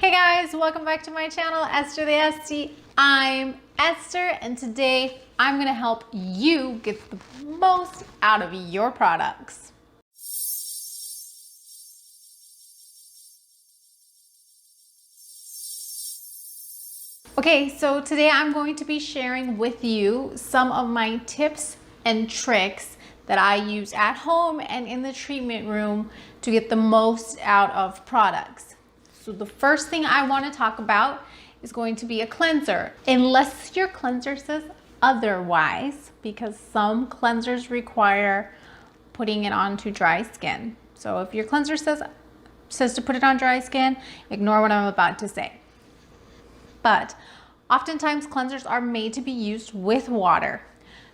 Hey guys, welcome back to my channel, Esther the Esty. I'm Esther, and today I'm gonna help you get the most out of your products. Okay, so today I'm going to be sharing with you some of my tips and tricks that I use at home and in the treatment room to get the most out of products. So the first thing I want to talk about is going to be a cleanser, unless your cleanser says otherwise, because some cleansers require putting it onto dry skin. So if your cleanser says to put it on dry skin, ignore what I'm about to say. But oftentimes cleansers are made to be used with water.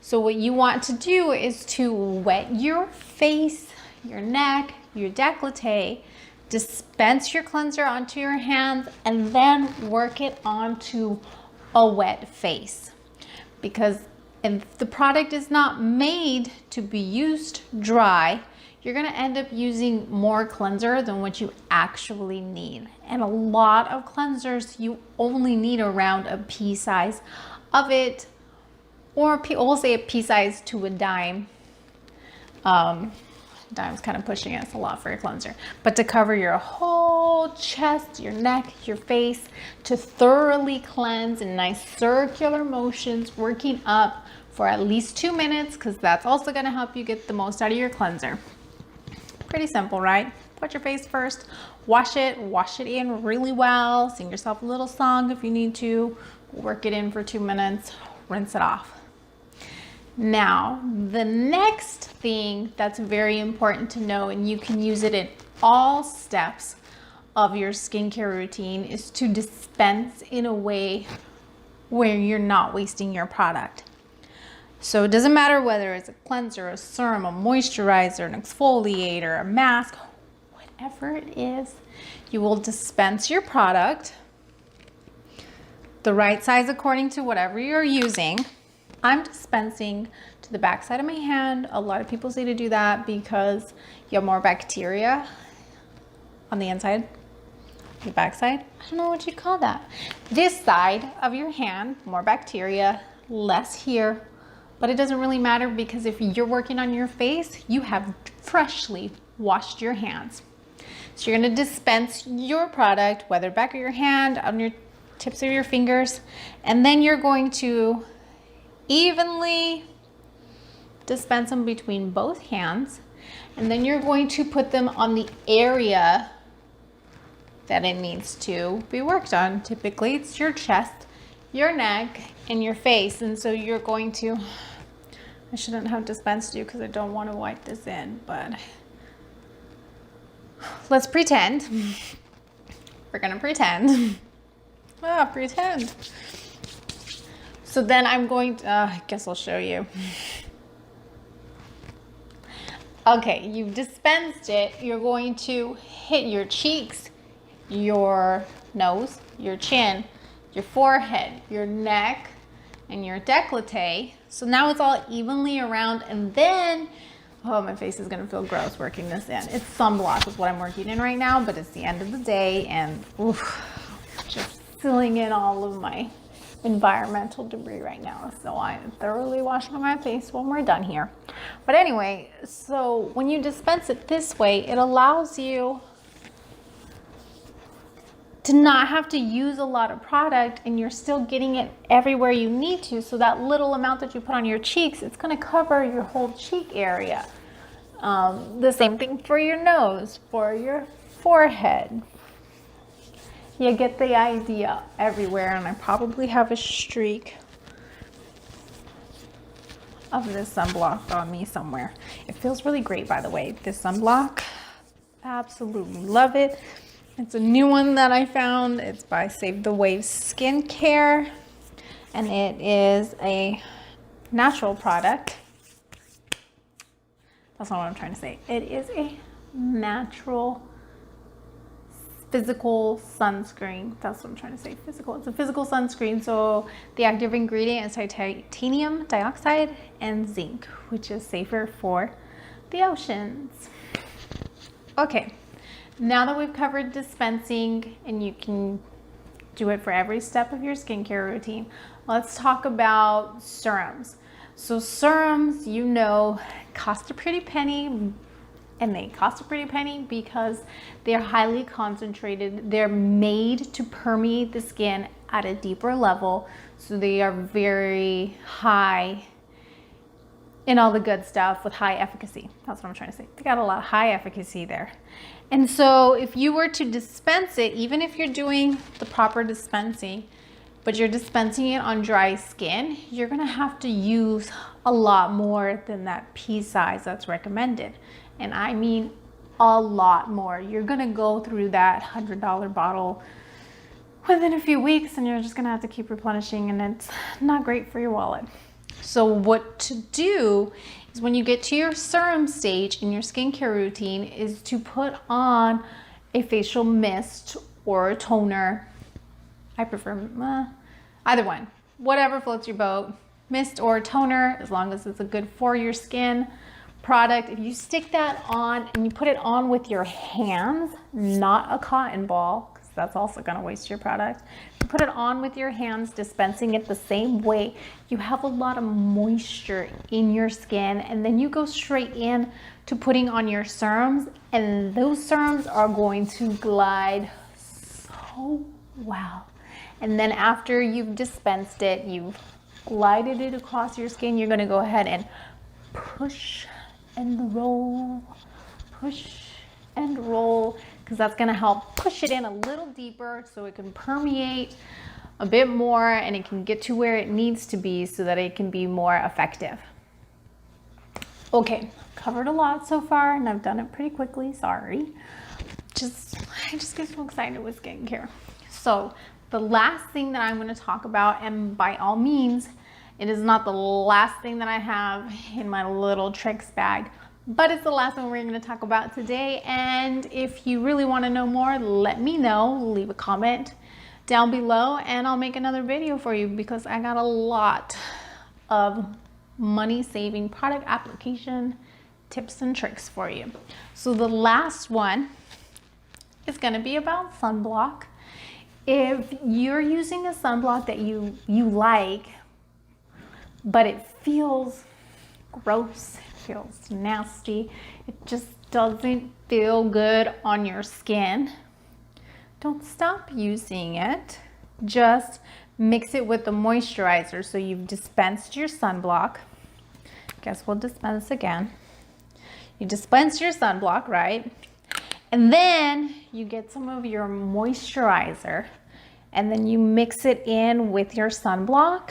So what you want to do is to wet your face, your neck, your décolleté, dispense your cleanser onto your hands, and then work it onto a wet face. Because if the product is not made to be used dry, you're gonna end up using more cleanser than what you actually need. And a lot of cleansers, you only need around a pea size of it, or we'll say a pea size to a dime. Dime's kind of pushing it, it's a lot for a cleanser. But to cover your whole chest, your neck, your face, to thoroughly cleanse in nice circular motions, working up for at least 2 minutes, because that's also gonna help you get the most out of your cleanser. Pretty simple, right? Put your face first, wash it in really well, sing yourself a little song if you need to, work it in for 2 minutes, rinse it off. Now, the next thing that's very important to know, and you can use it in all steps of your skincare routine, is to dispense in a way where you're not wasting your product. So it doesn't matter whether it's a cleanser, a serum, a moisturizer, an exfoliator, a mask, whatever it is, you will dispense your product the right size according to whatever you're using. I'm dispensing to the back side of my hand. A lot of people say to do that because you have more bacteria on the inside, the back side. I don't know what you call that. This side of your hand, more bacteria, less here. But it doesn't really matter, because if you're working on your face, you have freshly washed your hands. So you're gonna dispense your product, whether back of your hand, on your tips of your fingers, and then you're going to evenly dispense them between both hands, and then you're going to put them on the area that it needs to be worked on. Typically it's your chest, your neck, and your face. And so you're going to, I shouldn't have dispensed you because I don't want to wipe this in, but let's pretend. We're gonna pretend. Pretend. So then I'm going to, I guess I'll show you. Okay, you've dispensed it. You're going to hit your cheeks, your nose, your chin, your forehead, your neck, and your décolleté. So now it's all evenly around, and then, oh, my face is gonna feel gross working this in. It's sunblock is what I'm working in right now, but it's the end of the day, and oof, just filling in all of my environmental debris right now. So I'm thoroughly washing my face when we're done here. But anyway, so when you dispense it this way, it allows you to not have to use a lot of product, and you're still getting it everywhere you need to. So that little amount that you put on your cheeks, it's going to cover your whole cheek area. The same thing for your nose, for your forehead. You get the idea everywhere. And I probably have a streak of this sunblock on me somewhere. It feels really great, by the way, this sunblock. Absolutely love it. It's a new one that I found. It's by Save the Waves Skincare, and it is a natural product. That's not what I'm trying to say. It is a natural physical sunscreen. That's what I'm trying to say. Physical. It's a physical sunscreen. So the active ingredient is titanium dioxide and zinc, which is safer for the oceans. Okay. now that we've covered dispensing and you can do it for every step of your skincare routine, let's talk about serums. So serums, you know, cost a pretty penny, and they cost a pretty penny because they're highly concentrated. They're made to permeate the skin at a deeper level. So they are very high in all the good stuff with high efficacy. That's what I'm trying to say. They got a lot of high efficacy there. And so if you were to dispense it, even if you're doing the proper dispensing, but you're dispensing it on dry skin, you're gonna have to use a lot more than that pea size that's recommended. And I mean a lot more. You're gonna go through that $100 bottle within a few weeks, and you're just gonna have to keep replenishing, and it's not great for your wallet. So what to do is when you get to your serum stage in your skincare routine is to put on a facial mist or a toner. I prefer either one, whatever floats your boat, mist or toner, as long as it's a good for your skin product. If you stick that on and you put it on with your hands, not a cotton ball, because that's also going to waste your product. You put it on with your hands, dispensing it the same way, you have a lot of moisture in your skin, and then you go straight in to putting on your serums, and those serums are going to glide so well. And then after you've dispensed it, you've glided it across your skin, you're going to go ahead and push and roll, because that's going to help push it in a little deeper so it can permeate a bit more and it can get to where it needs to be so that it can be more effective. Okay, covered a lot so far, and I've done it pretty quickly, sorry. I just get so excited with skincare. So the last thing that I'm going to talk about, and by all means, it is not the last thing that I have in my little tricks bag, but it's the last one we're going to talk about today. And if you really want to know more, let me know. Leave a comment down below and I'll make another video for you, because I got a lot of money-saving product application tips and tricks for you. So the last one is going to be about sunblock. If you're using a sunblock that you like, but it feels gross, it feels nasty, it just doesn't feel good on your skin, don't stop using it. Just mix it with the moisturizer. So you've dispensed your sunblock. Guess we'll dispense again. You dispense your sunblock, right? And then you get some of your moisturizer and then you mix it in with your sunblock.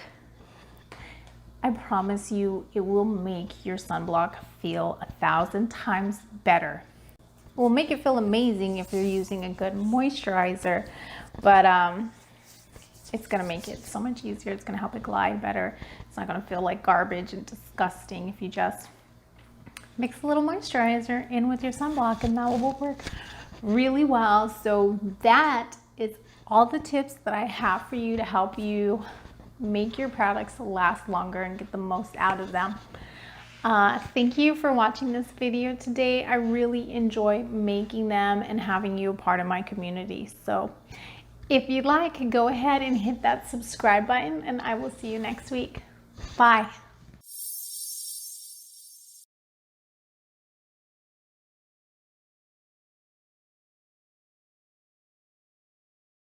I promise you, it will make your sunblock feel 1,000 times better. It will make it feel amazing if you're using a good moisturizer, but it's gonna make it so much easier. It's gonna help it glide better. It's not gonna feel like garbage and disgusting if you just mix a little moisturizer in with your sunblock, and that will work really well. So that is all the tips that I have for you to help you make your products last longer and get the most out of them. Thank you for watching this video today. I really enjoy making them and having you a part of my community. So if you'd like, go ahead and hit that subscribe button, and I will see you next week. Bye.